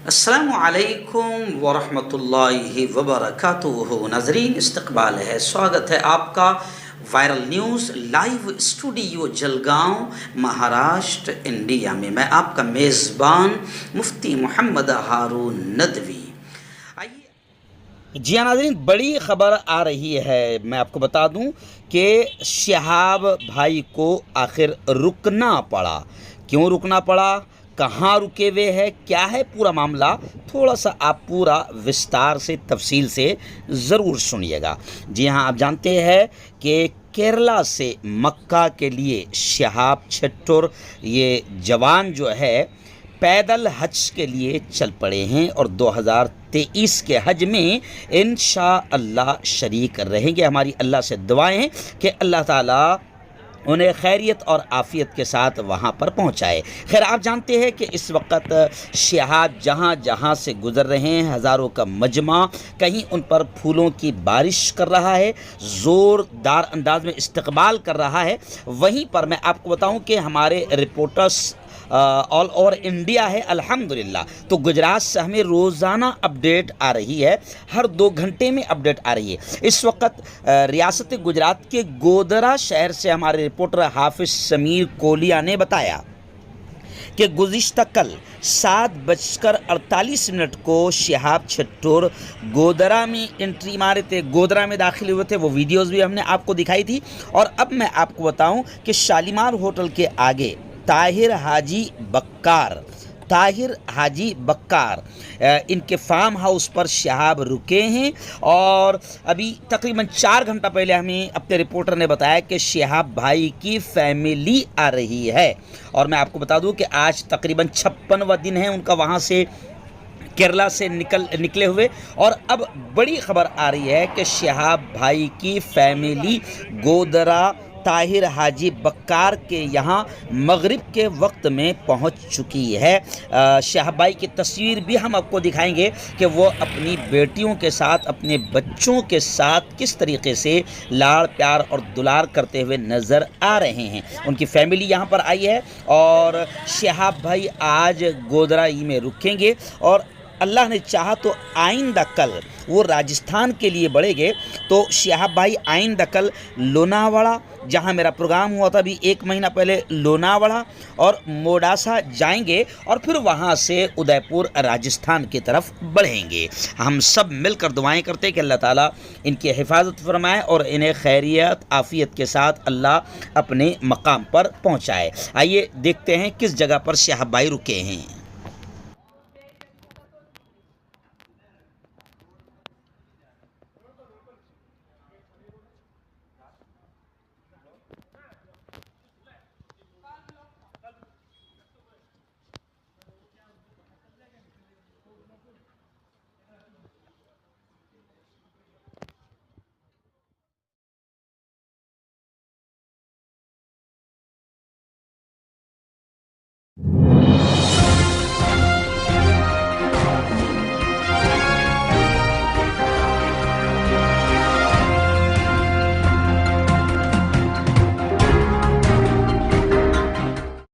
अस्सलामु अलैकुम वरहमतुल्लाहि वबरकातुहू। नाज़रीन, इस्तकबाल है, स्वागत है आपका viral news live studio Jalgaon, Maharashtra, India में। मैं आपका मेज़बान मुफ्ती मोहम्मद हारून नदवी। आइए। जी हाँ नाज़रीन, बड़ी ख़बर आ रही है। मैं आपको बता दूं कि शहाब भाई को आखिर रुकना पड़ा। क्यों रुकना पड़ा, कहाँ रुके हुए है, क्या है पूरा मामला, थोड़ा सा आप पूरा विस्तार से तफसील से ज़रूर सुनिएगा। जी हाँ, आप जानते हैं कि केरला से मक्का के लिए शहाब छट्टुर ये जवान जो है पैदल हज के लिए चल पड़े हैं और 2023 के हज में इंशाअल्लाह शरीक रहेंगे। हमारी अल्लाह से दुआएं हैं कि अल्लाह ताला उन्हें खैरियत और आफ़ियत के साथ वहाँ पर पहुँचाए। खैर, आप जानते हैं कि इस वक्त शहाब जहाँ जहाँ से गुज़र रहे हैं, हज़ारों का मजमा कहीं उन पर फूलों की बारिश कर रहा है, ज़ोरदार अंदाज में इस्तकबाल कर रहा है। वहीं पर मैं आपको बताऊं कि हमारे रिपोर्टर्स ऑल ओवर इंडिया है अल्हम्दुलिल्लाह। तो गुजरात से हमें रोज़ाना अपडेट आ रही है, हर 2 घंटे में अपडेट आ रही है। इस वक्त रियासत गुजरात के गोधरा शहर से हमारे रिपोर्टर हाफिज़ समीर कोलिया ने बताया कि गुज़िश्ता कल 7:48 को शहाब छट्टुर गोधरा में एंट्री मारे थे, गोधरा में दाखिल हुए थे। वो वीडियोज़ भी हमने आपको दिखाई थी। और अब मैं आपको बताऊं कि शालीमार होटल के आगे ताहिर हाजी बक्कार इनके फार्म हाउस पर शहाब रुके हैं। और अभी तकरीबन 4 घंटा पहले हमें अपने रिपोर्टर ने बताया कि शहाब भाई की फैमिली आ रही है। और मैं आपको बता दूं कि आज तकरीबन 56वां दिन है उनका वहाँ से केरला से निकले हुए। और अब बड़ी खबर आ रही है कि शहाब भाई की फैमिली गोधरा ताहिर हाजी बक्कार के यहाँ मगरिब के वक्त में पहुँच चुकी है। शहाब भाई की तस्वीर भी हम आपको दिखाएंगे कि वो अपनी बेटियों के साथ, अपने बच्चों के साथ किस तरीके से लाड़ प्यार और दुलार करते हुए नज़र आ रहे हैं। उनकी फैमिली यहाँ पर आई है और शहाब भाई आज गोधराई में रुकेंगे और अल्लाह ने चाहा तो आइंदा कल वो राजस्थान के लिए बढ़ेंगे। तो शहाब भाई आइंदा कल लोनावाड़ा, जहां मेरा प्रोग्राम हुआ था अभी 1 महीना पहले, लोनावाड़ा और मोडासा जाएंगे और फिर वहां से उदयपुर राजस्थान की तरफ बढ़ेंगे। हम सब मिलकर दुआएं करते हैं कि अल्लाह ताला इनकी हिफाजत फरमाए और इन्हें खैरियत आफ़ियत के साथ अल्लाह अपने मकाम पर पहुँचाए। आइए देखते हैं किस जगह पर शहाब भाई रुके हैं।